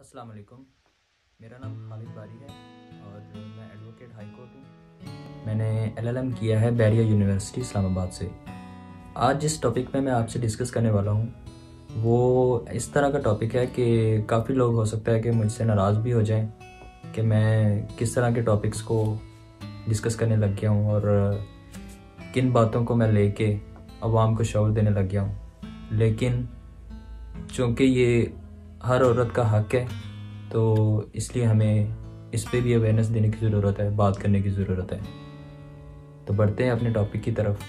अस्सलाम वालेकुम। मेरा नाम खालिद बारी है और मैं एडवोकेट हाई कोर्ट हूँ। मैंने LLM किया है बैरिया यूनिवर्सिटी इस्लामाबाद से। आज जिस टॉपिक पे मैं आपसे डिस्कस करने वाला हूँ वो इस तरह का टॉपिक है कि काफ़ी लोग हो सकता है कि मुझसे नाराज़ भी हो जाएं कि मैं किस तरह के टॉपिक्स को डिस्कस करने लग गया हूँ और किन बातों को मैं लेके अवाम को शऊर देने लग गया हूँ। लेकिन चूँकि ये हर औरत का हक है तो इसलिए हमें इस पे भी अवेयरनेस देने की ज़रूरत है, बात करने की ज़रूरत है। तो बढ़ते हैं अपने टॉपिक की तरफ।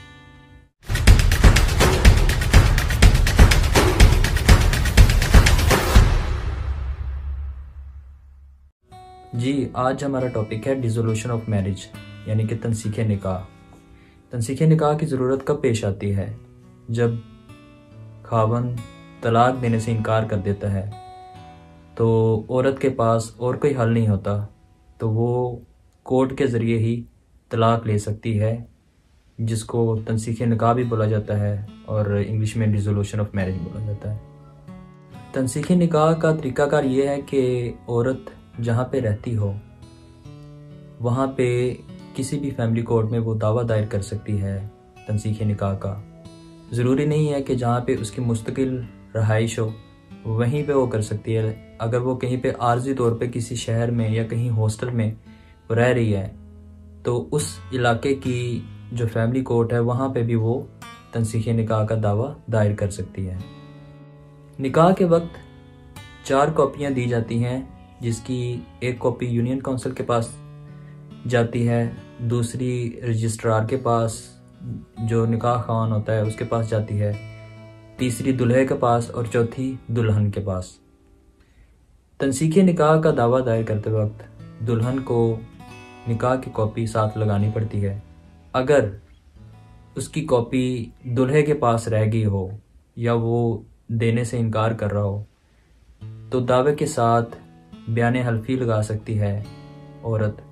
जी, आज हमारा टॉपिक है डिसोल्यूशन ऑफ मैरिज यानी कि तनसीखे निकाह। तनसीखे निकाह की ज़रूरत कब पेश आती है? जब खावंद तलाक देने से इनकार कर देता है तो औरत के पास और कोई हल नहीं होता तो वो कोर्ट के ज़रिए ही तलाक ले सकती है, जिसको तनसीखे निकाह भी बोला जाता है और इंग्लिश में डिसोल्यूशन ऑफ मैरिज बोला जाता है। तनसीखे निकाह का तरीकाकार ये है कि औरत जहाँ पे रहती हो वहाँ पे किसी भी फैमिली कोर्ट में वो दावा दायर कर सकती है तनसीखे निकाह का। ज़रूरी नहीं है कि जहाँ पे उसकी मुस्तकिल रहाइश हो वहीं पे वो कर सकती है। अगर वो कहीं पे आर्जी तौर पे किसी शहर में या कहीं हॉस्टल में रह रही है तो उस इलाके की जो फैमिली कोर्ट है वहाँ पे भी वो तनसीखे निकाह का दावा दायर कर सकती है। निकाह के वक्त 4 कॉपियाँ दी जाती हैं, जिसकी एक कॉपी यूनियन काउंसिल के पास जाती है, दूसरी रजिस्ट्रार के पास जो निकाह ख़ान होता है उसके पास जाती है, तीसरी दुल्हे के पास और चौथी दुल्हन के पास। तनसीखे निकाह का दावा दायर करते वक्त दुल्हन को निकाह की कॉपी साथ लगानी पड़ती है। अगर उसकी कॉपी दुल्हे के पास रह गई हो या वो देने से इनकार कर रहा हो तो दावे के साथ बयान हल्फी लगा सकती है औरत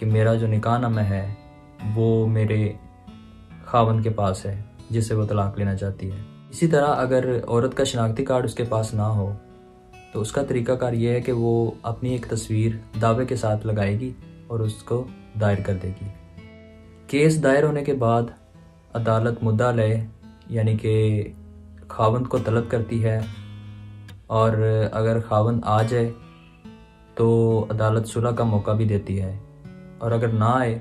कि मेरा जो निकाहनामा है वो मेरे खावंद के पास है जिससे वो तलाक लेना चाहती है। इसी तरह अगर औरत का शनाख्ती कार्ड उसके पास ना हो तो उसका तरीकाकार ये है कि वो अपनी एक तस्वीर दावे के साथ लगाएगी और उसको दायर कर देगी। केस दायर होने के बाद अदालत मुद्दा लय यानी कि खावंद को तलब करती है और अगर खावंद आ जाए तो अदालत सुलह का मौका भी देती है और अगर ना आए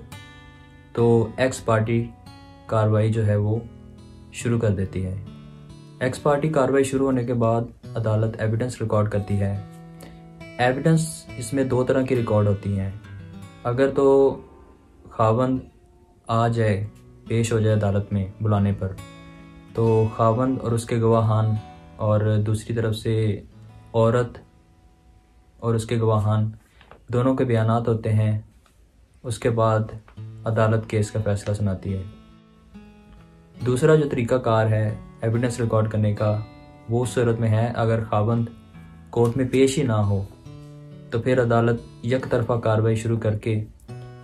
तो एक्स पार्टी कार्रवाई जो है वो शुरू कर देती है। एक्स पार्टी कार्रवाई शुरू होने के बाद अदालत एविडेंस रिकॉर्ड करती है। एविडेंस इसमें 2 तरह की रिकॉर्ड होती हैं। अगर तो खावंद आ जाए, पेश हो जाए अदालत में बुलाने पर, तो खावंद और उसके गवाहान और दूसरी तरफ से औरत और उसके गवाहान दोनों के बयानात होते हैं। उसके बाद अदालत केस का फैसला सुनाती है। दूसरा जो तरीकाकार है एविडेंस रिकॉर्ड करने का वो उस सूरत में है अगर खावंद कोर्ट में पेश ही ना हो तो फिर अदालत एक तरफा कार्रवाई शुरू करके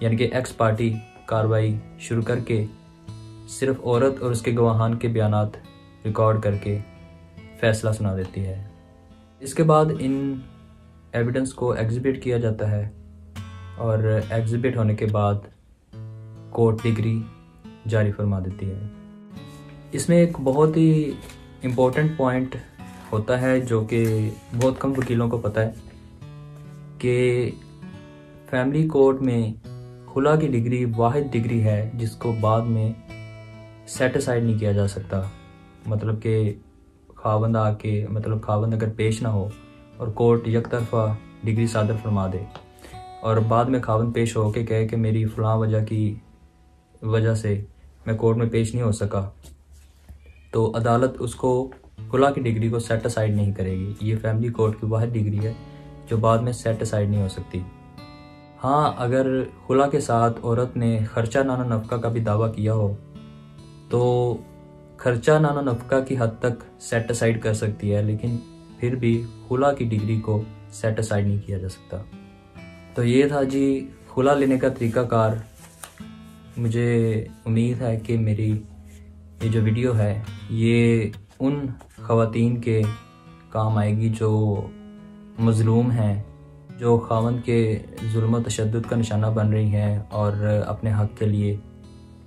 यानी कि एक्स पार्टी कार्रवाई शुरू करके सिर्फ औरत और उसके गवाहान के बयानात रिकॉर्ड करके फैसला सुना देती है। इसके बाद इन एविडेंस को एग्जिबिट किया जाता है और एग्जिबिट होने के बाद कोर्ट डिग्री जारी फरमा देती है। इसमें एक बहुत ही इम्पोर्टेंट पॉइंट होता है जो कि बहुत कम वकीलों को पता है कि फैमिली कोर्ट में खुला की डिग्री वाहिद डिग्री है जिसको बाद में सेट असाइड नहीं किया जा सकता। मतलब कि खावंद खावंद अगर पेश ना हो और कोर्ट एक तरफा डिग्री सादर फरमा दे और बाद में खावंद पेश हो के कहे कि मेरी फलां वजह से मैं कोर्ट में पेश नहीं हो सका, तो अदालत उसको खुला की डिग्री को सेट असाइड नहीं करेगी। ये फैमिली कोर्ट की वाहिद डिग्री है जो बाद में सेट असाइड नहीं हो सकती। हाँ, अगर खुला के साथ औरत ने खर्चा नाना नफ़का का भी दावा किया हो तो खर्चा नाना नफ़का की हद तक सेट असाइड कर सकती है, लेकिन फिर भी खुला की डिग्री को सेट असाइड नहीं किया जा सकता। तो ये था जी खुला लेने का तरीकाकार। मुझे उम्मीद है कि मेरी ये जो वीडियो है ये उन ख़वातीन के काम आएगी जो मज़लूम हैं, जो ख़ावंद के जुल्म व तशद्दुद का निशाना बन रही हैं और अपने हक़ के लिए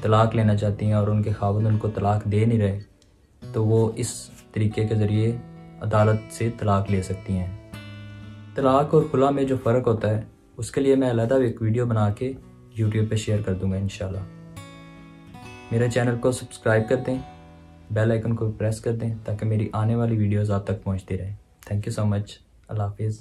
तलाक़ लेना चाहती हैं और उनके ख़ावंद उनको तलाक़ दे नहीं रहे, तो वो इस तरीके के ज़रिए अदालत से तलाक़ ले सकती हैं। तलाक़ और खुला में जो फ़र्क होता है उसके लिए मैं अलग एक वीडियो बना के यूट्यूब पे शेयर कर दूँगा इंशाल्लाह। मेरे चैनल को सब्सक्राइब कर दें, बेल आइकन को प्रेस कर दें ताकि मेरी आने वाली वीडियोज़ आप तक पहुँचती रहें। Thank you so much. अल्लाह हाफ़िज़।